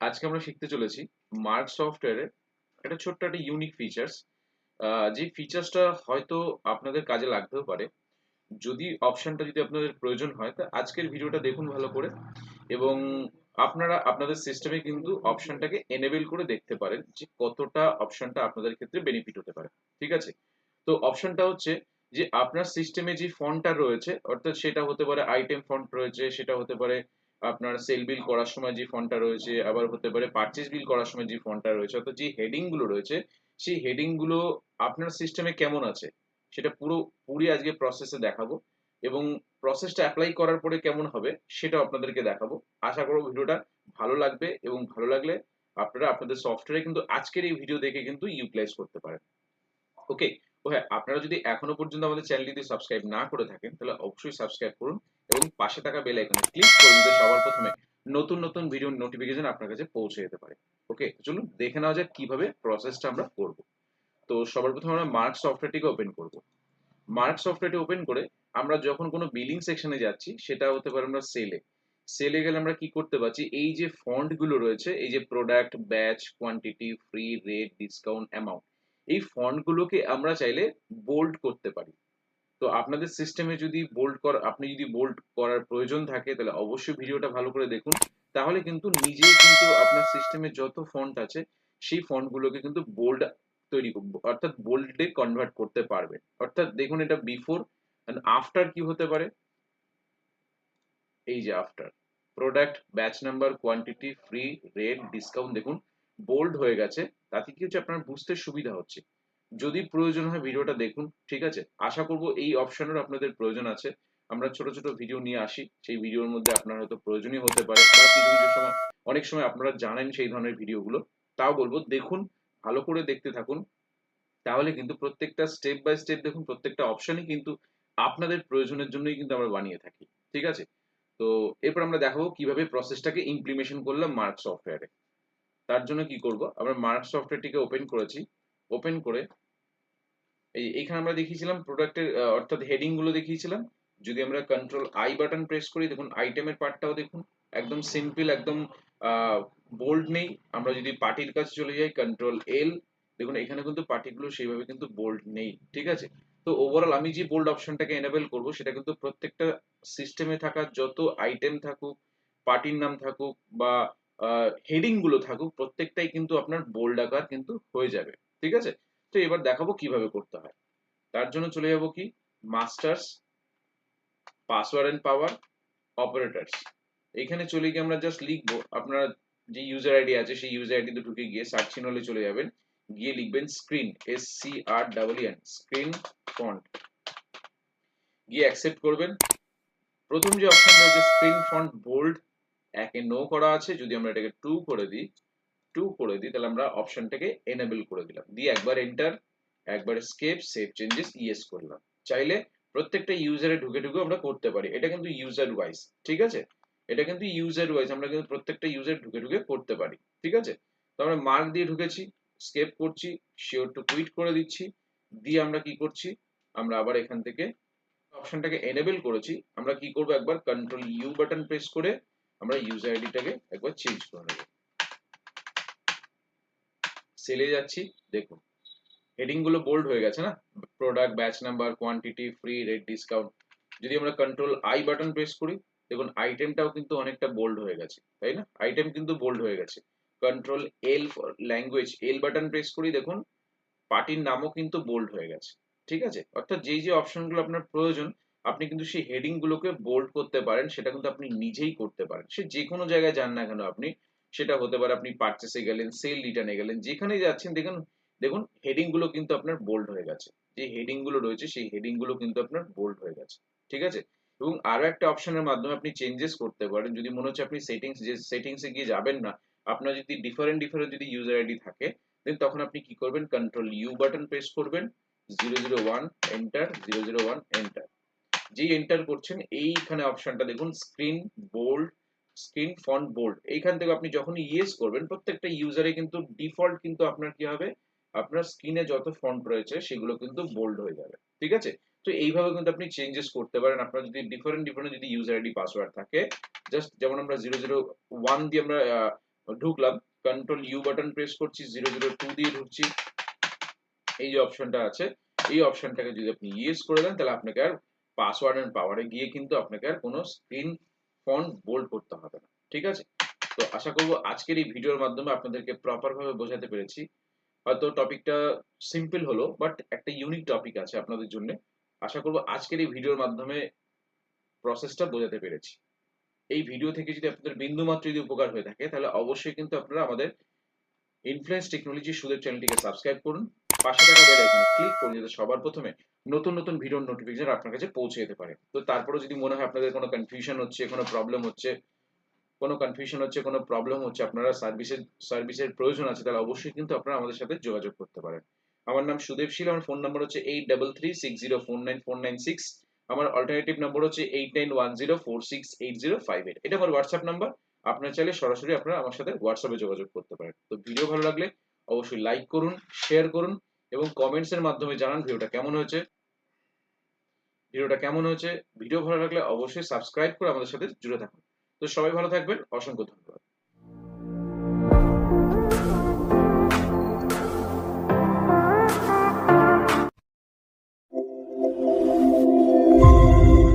আজকে আমরা শিখতে চলেছি মার্ক সফটওয়্যারের একটা ছোট্ট একটা ইউনিক ফিচার্স। যে ফিচার্সটা হয়তো আপনাদের কাজে লাগতেও পারে। যদি অপশনটা যদি আপনাদের প্রয়োজন হয় তা আজকের ভিডিওটা দেখুন ভালো করে, এবং আপনারা আপনাদের সিস্টেমে কিন্তু অপশনটাকে এনেবল করে দেখতে পারেন যে কতটা অপশনটা আপনাদের ক্ষেত্রে বেনিফিট হতে পারে। ঠিক আছে? তো অপশনটা হচ্ছে যে আপনার সিস্টেমে যে ফন্টটা রয়েছে, অর্থাৎ সেটা হতে পারে আইটেম ফন্ট রয়েছে, সেটা হতে পারে আপনার সেল বিল করার সময় যে ফন্টটা রয়েছে, আবার হতে পারে পারচেজ বিল করার সময় যে ফন্টটা রয়েছে, অর্থাৎ যে হেডিং গুলো রয়েছে সেই হেডিং গুলো আপনার সিস্টেমে কেমন আছে সেটা পুরোপুরি আজকে প্রসেসে দেখাবো, এবং প্রসেসটা অ্যাপ্লাই করার পরে কেমন হবে সেটাও আপনাদেরকে দেখাবো। আশা করব ভিডিওটা ভালো লাগবে, এবং ভালো লাগলে আপনারা আপনাদের সফটওয়্যারে কিন্তু আজকের এই ভিডিও দেখে কিন্তু ইউটিলাইজ করতে পারেন। ওকে। ও হ্যাঁ, আপনারা যদি এখনো পর্যন্ত আমাদের চ্যানেলটি সাবস্ক্রাইব না করে থাকেন তাহলে অবশ্যই সাবস্ক্রাইব করুন, এবং পাশে থাকা বেল আইকনে ক্লিক করুন যাতে সবার প্রথমে নতুন নতুন ভিডিও নোটিফিকেশন আপনার কাছে পৌঁছে যেতে পারে। ওকে, চলুন দেখে নেওয়া যাক কিভাবে প্রসেসটা আমরা করব। তো সবার প্রথমে আমরা মার্ক সফটওয়্যারটিকে ওপেন করব। মার্ক সফটওয়্যারটি ওপেন করে আমরা যখন কোনো বিলিং সেকশনে যাচ্ছি, সেটা হতে পারে আমরা সেলে গেলে আমরা কি করতে পারছি, এই যে ফন্ট গুলো রয়েছে, এই যে product, batch, quantity, free, rate, discount, amount, এই ফন্ট গুলোকে আমরা চাইলে বোল্ড করতে পারি। তো আপনাদের সিস্টেমে যদি আপনি যদি বোল্ড করার প্রয়োজন থাকে তাহলে অবশ্যই ভিডিওটা ভালো করে দেখুন। তাহলে কিন্তু নিজেই কিন্তু আপনার সিস্টেমে যত ফন্ট আছে সেই ফন্ট গুলোকে কিন্তু অর্থাৎ বোল্ডে কনভার্ট করতে পারবেন। অর্থাৎ দেখুন, এটা বিফোর এন্ড আফটার কি হতে পারে। এই যে after, product, batch number, quantity, free, rate, discount, দেখুন বোল্ড হয়ে গেছে। তাতে কি হচ্ছে, আপনার বুঝতে সুবিধা হচ্ছে। যদি প্রয়োজন হয় ভিডিওটা দেখুন। ঠিক আছে? আশা করব এই অপশনেরও আপনাদের প্রয়োজন আছে। আমরা ছোট ছোট ভিডিও নিয়ে আসি, সেই ভিডিওর মধ্যে আপনার হয়তো প্রয়োজনীয় হতে পারে, বা কিছু কিছু সময় অনেক সময় আপনারা জানেন সেই ধরনের ভিডিওগুলো। তাও বলবো দেখুন, ভালো করে দেখতে থাকুন। তাহলে কিন্তু প্রত্যেকটা স্টেপ বাই স্টেপ দেখুন, প্রত্যেকটা অপশনই কিন্তু আপনাদের প্রয়োজনের জন্যই কিন্তু আমরা বানিয়ে থাকি। ঠিক আছে? তো এরপর আমরা দেখাবো কিভাবে প্রসেসটাকে ইমপ্লিমেন্টেশন করলাম মার্ক সফটওয়্যারে। তার জন্য কি করব, আমরা মার্ক সফটওয়্যারটিকে ওপেন করেছি। ওপেন করে এইখানে আমরা দেখিয়েছিলাম প্রোডাক্টের অর্থাৎ হেডিং গুলো দেখিয়েছিলাম। যদি আমরা কন্ট্রোল আই বাটন প্রেস করি, দেখুন আইটেমের পার্টটাও দেখুন একদম সিম্পল, একদম বোল্ড নেই। আমরা যদি পার্টির কাছে চলে যাই, কন্ট্রোল এল, দেখুন এখানে কিন্তু পার্টিগুলো সেইভাবে কিন্তু বোল্ড নেই। ঠিক আছে? তো ওভারঅল আমি যে বোল্ড অপশনটাকে এনেবল করব সেটা কিন্তু প্রত্যেকটা সিস্টেমে থাকা যত আইটেম থাকুক, পার্টির নাম থাকুক, বা হেডিং গুলো থাকুক, প্রত্যেকটাই কিন্তু আপনার বোল্ড আকার কিন্তু হয়ে যাবে। ঠিক আছে? তো এবার দেখাবো কিভাবে করতে হয়। তার জন্য চলে যাব কি, masters, password and power, operators. এখানে চলে গিয়ে আমরা জাস্ট লিখবো, আপনার যে ইউজার আইডি আছে সেই ইউজার আইডিতে ঢুকে গিয়ে সার্চ চিহ্নে চলে যাবেন, গিয়ে লিখবেন স্ক্রিন, SCREEN, স্ক্রিন ফন্ট, গিয়ে অ্যাকসেপ্ট করবেন। প্রথম যে অপশনটা হচ্ছে স্ক্রিন ফন্ট বোল্ড, একে নো করা আছে, যদি আমরা এটাকে 2 করে দিই, তাহলে আমরা অপশনটাকে এনেবল করে দিলাম, দিয়ে একবার এন্টার, একবার স্কেপ, সেভ চেঞ্জেস ইয়েস করলাম। চাইলে প্রত্যেকটা ইউজারে ঢুকে ঢুকে আমরা করতে পারি, এটা কিন্তু ইউজার ওয়াইজ। ঠিক আছে? এটা কিন্তু ইউজার ওয়াইজ, আমরা কিন্তু প্রত্যেকটা ইউজার ঢুকে ঢুকে করতে পারি। ঠিক আছে? তো আমরা মার্ক দিয়ে ঢুকেছি, স্কেপ করছি, শিওর টু কুইট করে দিচ্ছি, দিয়ে আমরা কি করছি, আমরা আবার এখান থেকে অপশনটাকে এনেবল করেছি। আমরা কি করব, একবার কন্ট্রোল ইউ বাটন প্রেস করে আমরা ইউজার আইডিটাকে একবার চেঞ্জ করে নেব। সেলে যাচ্ছি, দেখুন হেডিং গুলো বোল্ড হয়ে গেছে না, product, batch number, quantity, free, rate, discount. যদি আমরা কন্ট্রোল আই বাটন প্রেস করি, দেখুন আইটেমটাও কিন্তু অনেকটা বোল্ড হয়ে গেছে, তাই না? আইটেম কিন্তু বোল্ড হয়ে গেছে। Control L for language, L button press করি, দেখুন পার্টির নামও কিন্তু বোল্ড হয়ে গেছে। ঠিক আছে? অর্থাৎ যেই যে অপশনগুলো আপনার প্রয়োজন, আপনি কিন্তু সেই হেডিং গুলোকে বোল্ড করতে পারেন, সেটা কিন্তু আপনি নিজেই করতে পারেন। সে যে কোনো জায়গায় যান না কেন আপনি, সেটা হতে পারে আপনি পারচেসে গেলেন, সেল রিটার্নে গেলেন, যেখানেই যাচ্ছেন দেখুন, দেখুন হেডিং গুলো কিন্তু আপনার বোল্ড হয়ে গেছে। যে হেডিং গুলো রয়েছে সেই হেডিং গুলো কিন্তু আপনার বোল্ড হয়ে গেছে। ঠিক আছে? এবং আরো একটা অপশনের মাধ্যমে আপনি চেঞ্জেস করতে পারেন। যদি মনে হচ্ছে আপনি সেটিংসে গিয়ে যাবেন না, আপনার যদি ডিফারেন্ট যদি ইউজার আইডি থাকে, দেন তখন আপনি কি করবেন, কন্ট্রোল ইউ বাটন প্রেস করবেন, 001 এন্টার, 001 এন্টার। যেই এন্টার করছেন এইখানে অপশনটা দেখুন screen bold, screen font bold, এইখান থেকে আপনি যখন ইয়েস করবেন প্রত্যেকটা ইউজারে কিন্তু ডিফল্ট কিন্তু আপনার কি হবে, আপনার স্ক্রিনে যত ফন্ট রয়েছে সেগুলো কিন্তু বোল্ড হয়ে যাবে। ঠিক আছে? তো এইভাবে কিন্তু আপনি চেঞ্জেস করতে পারেন। আপনার যদি ডিফারেন্ট যদি ইউজার আইডি পাসওয়ার্ড থাকে, জাস্ট যেমন আমরা 001 দিয়ে আমরা ঢুকলাম, কন্ট্রোল ইউ বাটন প্রেস করছি, 002 দিয়ে ঢুকছি। এই যে অপশনটা আছে, এই অপশনটাকে যদি আপনি ইয়েস করে দেন, তাহলে আপনাকে আর পাসওয়ার্ড এন্ড পাওয়ারে গিয়ে কিন্তু আপনাকে আর কোনো স্ক্রিন ফন্ট বোল্ড করতে হবে না। ঠিক আছে? তো আশা করব আজকের এই ভিডিওর মাধ্যমে আপনাদেরকে প্রপার ভাবে বোঝাতে পেরেছি। হয়তো টপিকটা সিম্পল হলো, বাট একটা ইউনিক টপিক আছে আপনাদের জন্য। আশা করব আজকের এই ভিডিওর মাধ্যমে প্রসেসটা বোঝাতে পেরেছি। এই ভিডিও থেকে যদি আপনাদের বিন্দুমাত্র যদি উপকার হয়ে থাকে, তাহলে অবশ্যই কিন্তু আপনারা আমাদের ইনফ্লুয়েন্স টেকনোলজি সুদের চ্যানেলটিকে সাবস্ক্রাইব করুন। পাশে থাকা বেল আইকনে ক্লিক করুন, যাতে সবার প্রথমে নতুন নতুন ভিডিওর নোটিফিকেশন আপনার কাছে পৌঁছে যেতে পারে। তো তারপরে যদি মনে হয় আপনাদের কোনো কনফিউশন হচ্ছে, কোনো প্রবলেম হচ্ছে, কোনো প্রবলেম হচ্ছে, আপনারা সার্ভিসের প্রয়োজন আছে, তাহলে অবশ্যই কিন্তু আপনারা আমাদের সাথে যোগাযোগ করতে পারেন। আমার নাম সুদেব শীল, আমার ফোন নাম্বার হচ্ছে 8336049496। আমার অল্টারনেটিভ নাম্বার হচ্ছে 8910468058। এটা আমার হোয়াটসঅ্যাপ নাম্বার। আপনারা চাইলে সরাসরি আপনারা আমার সাথে হোয়াটসঅ্যাপে যোগাযোগ করতে পারেন। তো ভিডিও ভালো লাগলে অবশ্যই লাইক করুন, শেয়ার করুন এবং কমেন্টস এর মাধ্যমে জানান ভিডিওটা কেমন হয়েছে। ভিডিও ভালো লাগলে অবশ্যই সাবস্ক্রাইব করে আমাদের সাথে জুড়ে থাকুন। তো সবাই ভালো থাকবেন, অসংখ্য ধন্যবাদ।